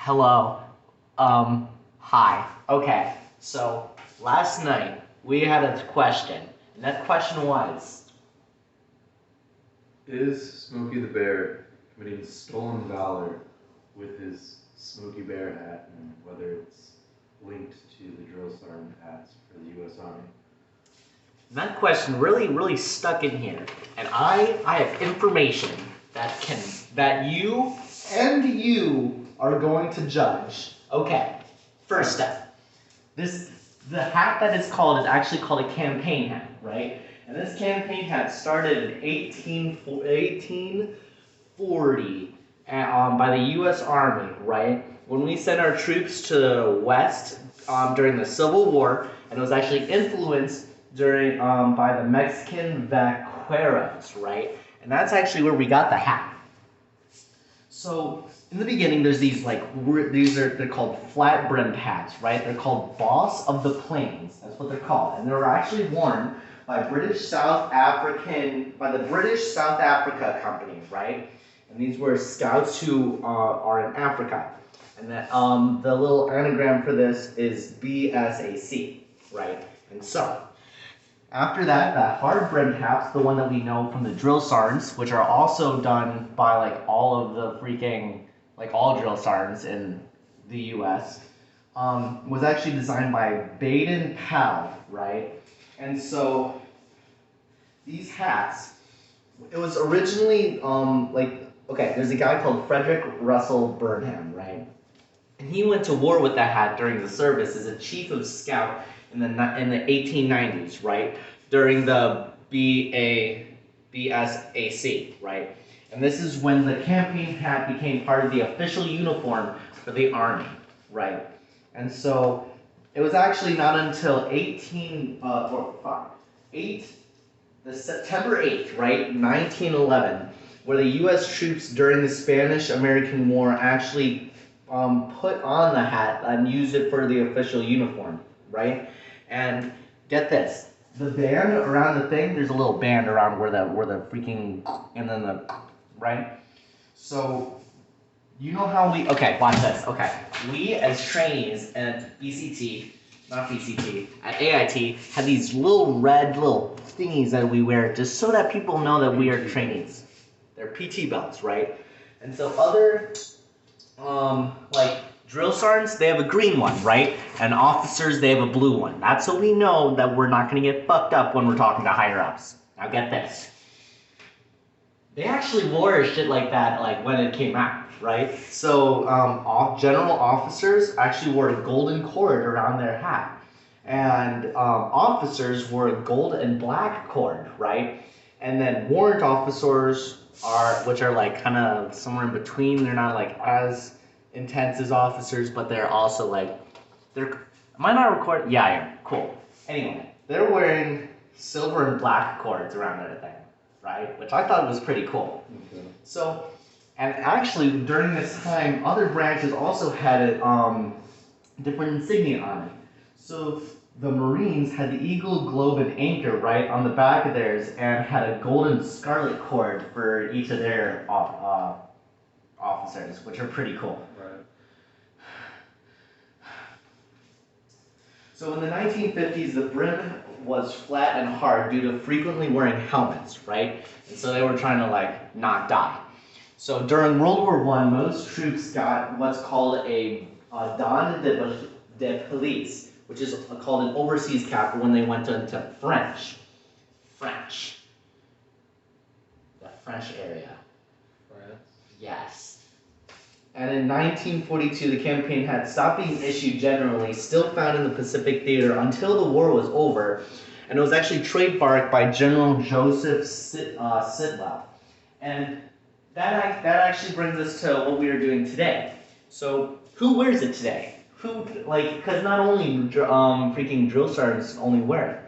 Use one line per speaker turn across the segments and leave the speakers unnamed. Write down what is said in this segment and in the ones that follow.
Hello. Hi. Okay. So last night we had a question, and that question was,
Is Smokey the Bear committing stolen valor with his Smokey Bear hat, and whether it's linked to the drill sergeant hats for the U.S. Army?
that question really stuck in here, and I have information that you are going to judge. Okay. First step. The hat that is called is actually called a campaign hat, right? And this campaign hat started in 1840 by the U.S. Army, right? When we sent our troops to the West during the Civil War, and it was actually influenced during by the Mexican vaqueros, right? And that's actually where we got the hat. So in the beginning, there's these they're called flat brimmed hats, right? They're called Boss of the Plains. That's what they're called, and they were actually worn by the British South Africa Company, right? And these were scouts who are in Africa, and that the little anagram for this is BSAC, right? And so after that, the hard brimmed hats, the one that we know from the drill sergeants, which are also done by all of the all drill sergeants in the U.S., was actually designed by Baden Powell, right? And so these hats, it was originally there's a guy called Frederick Russell Burnham, right? And he went to war with that hat during the service as a chief of scout in the 1890s, right? During the BSAC, right? And this is when the campaign hat became part of the official uniform for the Army, right? And so it was actually not until September 8th, right, 1911, where the U.S. troops during the Spanish-American War actually put on the hat and used it for the official uniform, right? And get this, the band around the thing, there's a little band around where the freaking, and then the, right? So, you know how okay, watch this, okay. We as trainees at at AIT, had these little red little thingies that we wear just so that people know that we are trainees. They're PT belts, right? And so other, drill sergeants, they have a green one, right? And officers, they have a blue one. That's so we know that we're not going to get fucked up when we're talking to higher ups. Now get this. They actually wore shit like that when it came out, right? So general officers actually wore a golden cord around their hat. And officers wore a gold and black cord, right? And then warrant officers which are kind of somewhere in between. They're not as intense as officers, but they're also am I not recording? Yeah, I am. Cool. Anyway, they're wearing silver and black cords around their thing, right? Which I thought was pretty cool.
Okay.
So, and actually during this time, other branches also had different insignia on it. So the Marines had the eagle, globe, and anchor right on the back of theirs, and had a golden scarlet cord for each of their officers, which are pretty cool.
Right.
So in the 1950s, the brim was flat and hard due to frequently wearing helmets, right? And so they were trying to not die. So during World War I, most troops got what's called a don de police, which is called an overseas cap when they went into French, the French area.
France.
Yes. And in 1942, the campaign had stopped being issued generally, still found in the Pacific Theater until the war was over, and it was actually trademarked by General Joseph Sidwell. And that actually brings us to what we are doing today. So, who wears it today? Because not only freaking drill sergeants only wear it.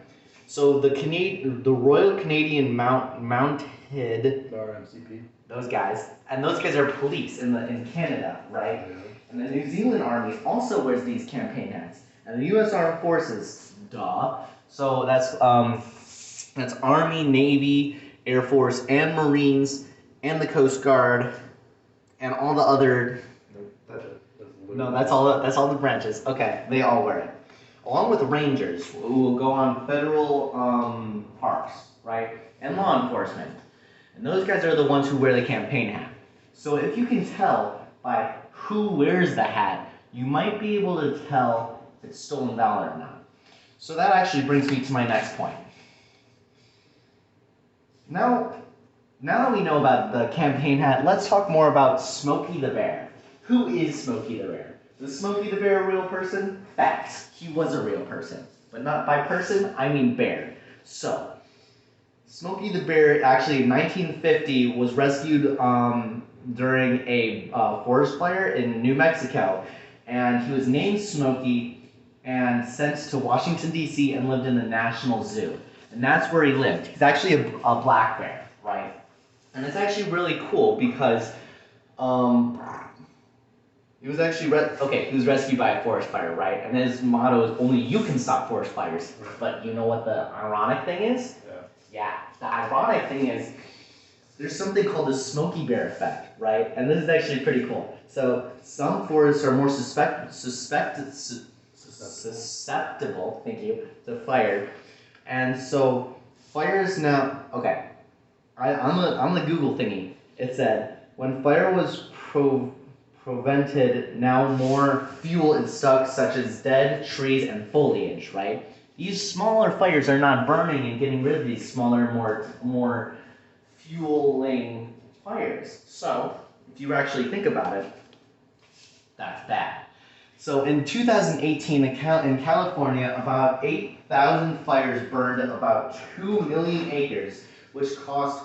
So the Royal Canadian Mounted
RMCP.
those guys are police in Canada, right?
Yeah.
And the New Zealand Army also wears these campaign hats, and the U.S. Armed Forces, duh. So that's Army, Navy, Air Force, and Marines, and the Coast Guard, and all the other No, that's all. That's all the branches. Okay, they all wear it, along with rangers who will go on federal parks, right, and law enforcement. And those guys are the ones who wear the campaign hat. So if you can tell by who wears the hat, you might be able to tell if it's stolen valor or not. So that actually brings me to my next point. Now that we know about the campaign hat, let's talk more about Smokey the Bear. Who is Smokey the Bear? Was Smokey the Bear a real person? Facts. He was a real person. But not by person, I mean bear. So, Smokey the Bear actually in 1950 was rescued during a forest fire in New Mexico. And he was named Smokey and sent to Washington, D.C. and lived in the National Zoo. And that's where he lived. He's actually a black bear, right? And it's actually really cool because he was actually he was rescued by a forest fire, right? And his motto is only you can stop forest fires.
Right.
But you know what the ironic thing is? Yeah, the ironic thing is there's something called the Smokey Bear effect, right? And this is actually pretty cool. So some forests are more susceptible, thank you, to fire. And so fires now, okay, I'm the Google thingy. It said, when fire was prevented, now more fuel is stuck, such as dead trees and foliage, right? These smaller fires are not burning and getting rid of these smaller, more fueling fires. So, if you actually think about it, that's bad. So in 2018, in California, about 8,000 fires burned about 2 million acres, which cost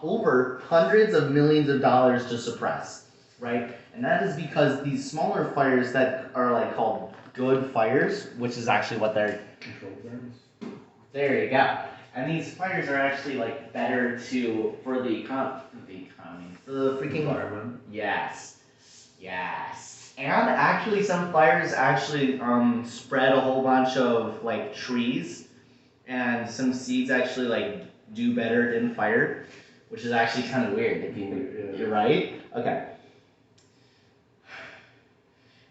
over hundreds of millions of dollars to suppress, right? And that is because these smaller fires that are like called good fires, which is actually what they're
Controlled burns.
There you go. And these fires are actually like better for the economy, for the freaking
environment.
Yes. And actually, some fires actually spread a whole bunch of like trees, and some seeds actually like do better in fire, which is actually kind of weird if you're right. Okay.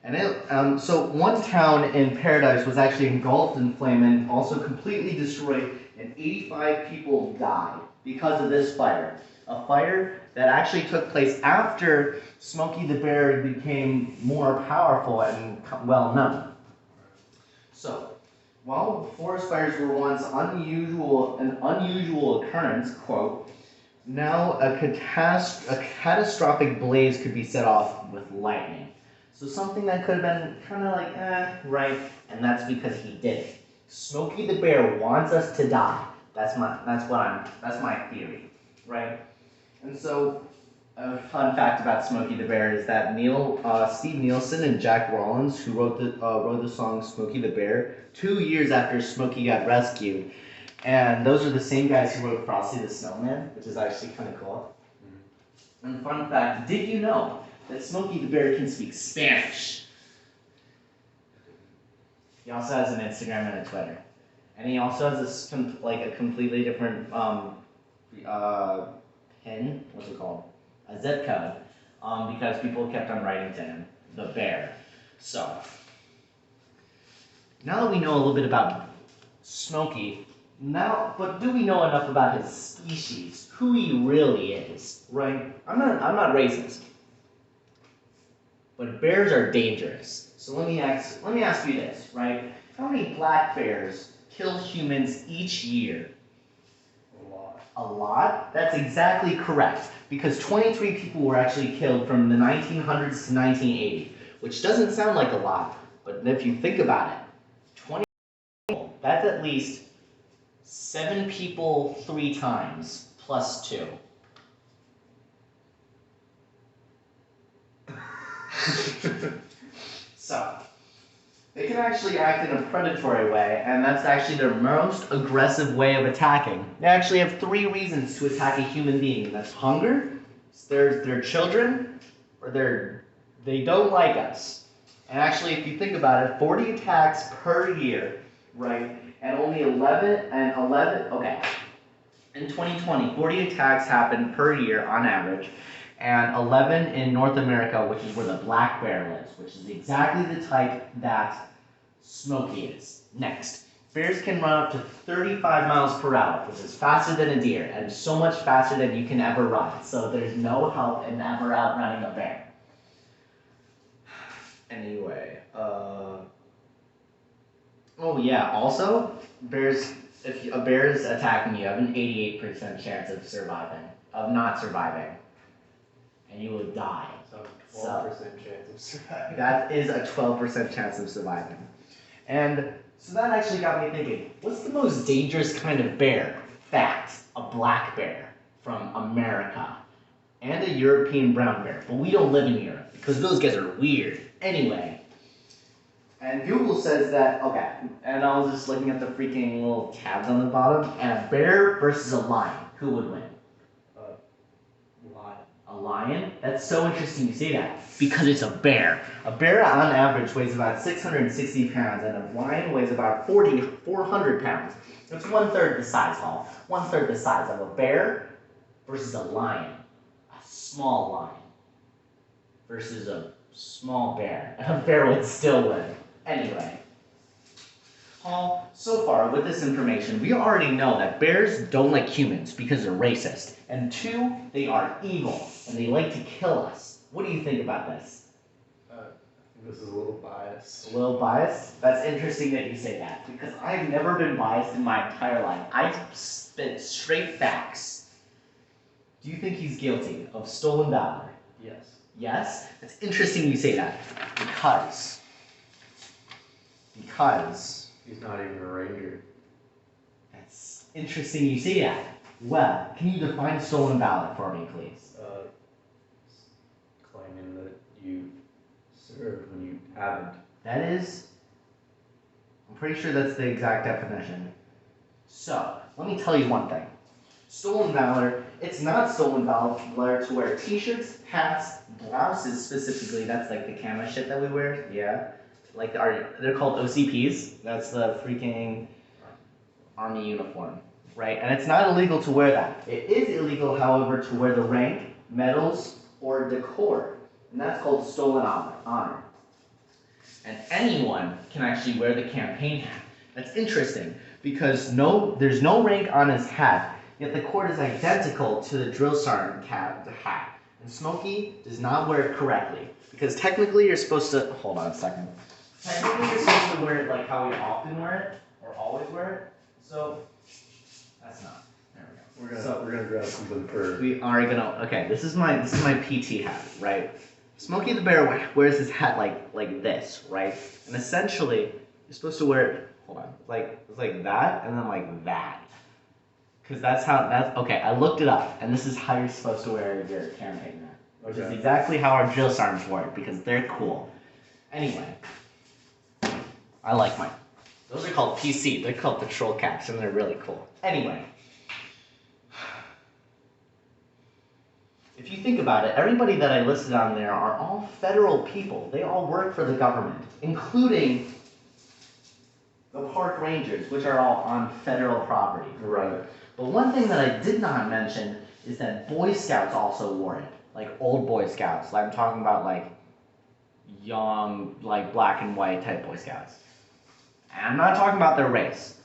And so one town in Paradise was actually engulfed in flame and also completely destroyed, and 85 people died because of this fire. A fire that actually took place after Smokey the Bear became more powerful and well known. So, while forest fires were once an unusual occurrence, quote, now a catastrophic blaze could be set off with lightning. So something that could have been kind of like, right, and that's because he did it. Smokey the Bear wants us to die. That's my theory, right? And so, a fun fact about Smokey the Bear is that Steve Nielsen and Jack Rollins, who wrote the song Smokey the Bear 2 years after Smokey got rescued, and those are the same guys who wrote Frosty the Snowman, which is actually kind of cool. Mm-hmm. And fun fact, did you know that Smokey the Bear can speak Spanish? He also has an Instagram and a Twitter, and he also has a completely different pin. What's it called? A zip code, because people kept on writing to him, the bear. So now that we know a little bit about Smokey, but do we know enough about his species, who he really is, right? I'm not racist, but bears are dangerous. So let me ask you this, right? How many black bears kill humans each year? A lot? That's exactly correct, because 23 people were actually killed from the 1900s to 1980, which doesn't sound like a lot, but if you think about it, 20 people, that's at least 7 people 3 times, plus 2. So, they can actually act in a predatory way, and that's actually their most aggressive way of attacking. They actually have 3 reasons to attack a human being. That's hunger, their children, or they don't like us. And actually, if you think about it, 40 attacks per year, right? And only 11, okay. In 2020, 40 attacks happened per year on average, and 11 in North America, which is where the black bear lives, which is exactly the type that Smokey is. Next, bears can run up to 35 miles per hour, which is faster than a deer, and so much faster than you can ever run. So there's no help in ever outrunning a bear. Anyway, oh yeah, also, bears, if a bear is attacking you, you have an 88% chance of not surviving. And you will die.
So 12% chance of surviving.
That is a 12% chance of surviving. And so that actually got me thinking, what's the most dangerous kind of bear? Fact, a black bear from America. And a European brown bear. But we don't live in Europe, because those guys are weird. Anyway. And Google says that, okay, and I was just looking at the freaking little tabs on the bottom, and a bear versus a lion, who would win?
Lion.
A lion? That's so interesting you say that, because it's a bear. A bear on average weighs about 660 pounds, and a lion weighs about 400 pounds. It's 1/3 the size, Hall. 1/3 the size of a bear versus a lion. A small lion versus a small bear. And a bear would still win. Anyway. So far, with this information, we already know that bears don't like humans because they're racist. And 2, they are evil, and they like to kill us. What do you think about this?
I think this is a little biased.
A little biased? That's interesting that you say that, because I've never been biased in my entire life. I spit straight facts. Do you think he's guilty of stolen valor?
Yes.
Yes? It's interesting you say that, because
He's not even a ranger.
that's interesting you say that. Well, can you define stolen valor for me, please?
Claiming that you served when you haven't.
That is, I'm pretty sure that's the exact definition. So, let me tell you one thing. Stolen valor, it's not stolen valor to wear t-shirts, hats, blouses specifically, that's like the camo shit that we wear, yeah. Like, they're called OCPs, that's the freaking army uniform, right? And it's not illegal to wear that. It is illegal, however, to wear the rank, medals, or decor, and that's called stolen honor. And anyone can actually wear the campaign hat. That's interesting, because there's no rank on his hat, yet the cord is identical to the drill sergeant hat. And Smokey does not wear it correctly, because technically you're supposed to, hold on a second. Technically you're supposed to wear it like how we often wear it, or always wear it, so that's not. There we go.
We're gonna grab something for.
We are gonna, okay, this is my PT hat, right? Smokey the Bear wears his hat like this, right? And essentially, you're supposed to wear it, hold on, it's like that, and then like that. Because okay, I looked it up, and this is how you're supposed to wear your campaign hat. Which is exactly how our drill sergeants wear it, because they're cool. Anyway, I like mine. Those are called PC, they're called patrol caps, and they're really cool. Anyway. If you think about it, everybody that I listed on there are all federal people. They all work for the government, including the park rangers, which are all on federal property.
Right.
But one thing that I did not mention is that Boy Scouts also wore it. Like old Boy Scouts. I'm talking about like young, like black and white type Boy Scouts. And I'm not talking about their race.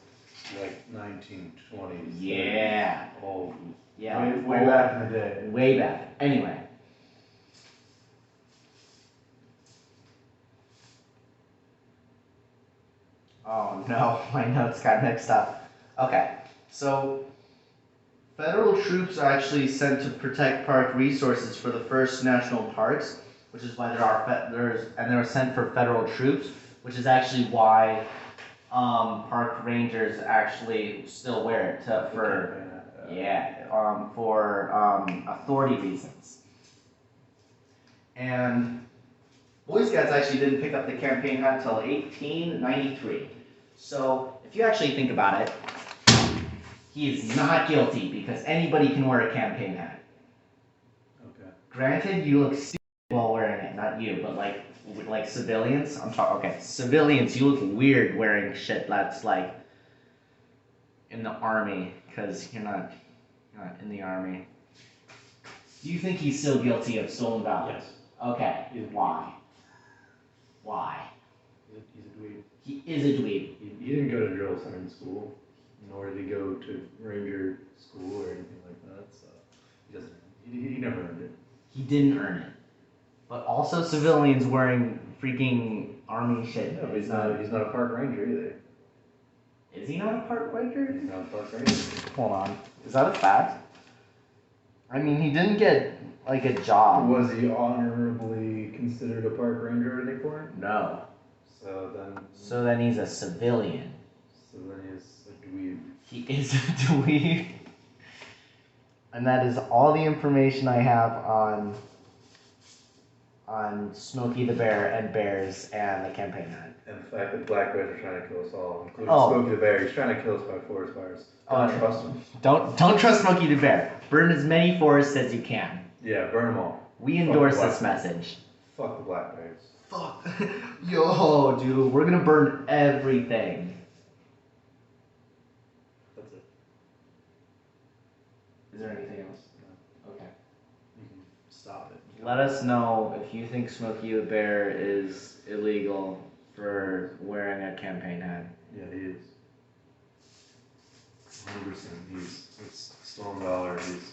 Like 1920s.
Yeah.
Old.
Yeah.
Way back in the day.
Way back. Anyway. Oh no, my notes got mixed up. Okay, so federal troops are actually sent to protect park resources for the first national parks, which is why they were sent for federal troops, which is actually why park rangers actually still wear it for authority reasons. And Boy Scouts actually didn't pick up the campaign hat until 1893. So if you actually think about it, he is not guilty because anybody can wear a campaign hat.
Okay.
Granted, you look stupid while wearing it, not you, but like civilians. Civilians, you look weird wearing shit that's like in the army, because you're not in the army. Do you think he's still guilty of stolen valor?
Yes.
Okay.
He's a
Why? Why?
He's a dweeb.
He is a dweeb.
He didn't go to drill sergeant school, nor did he go to ranger school or anything like that. So he doesn't. He never earned it.
He didn't earn it. But also civilians wearing freaking army shit.
No, but he's not a park ranger either.
Is he not a park ranger?
He's not a park ranger.
Hold on. Is that a fact? I mean, he didn't get like a job.
Was he honorably considered a park ranger at any point?
No.
So
then he's a civilian.
he's a dweeb.
He is a dweeb. And that is all the information I have on Smokey the Bear and bears and the campaign hat.
And the fact that black bears are trying to kill us all, including
Oh.
Smokey the Bear. He's trying to kill us by forest fires. Don't trust him.
Don't trust Smokey the Bear. Burn as many forests as you can.
Yeah, burn them all.
We endorse this message.
Fuck the black bears.
Fuck. Yo, dude, we're gonna burn everything.
That's it.
Is there anything else?
No.
Okay.
You can stop it.
Let us know if you think Smokey the Bear is illegal for wearing a campaign hat.
Yeah, he is. 100%. It's stolen valor. He's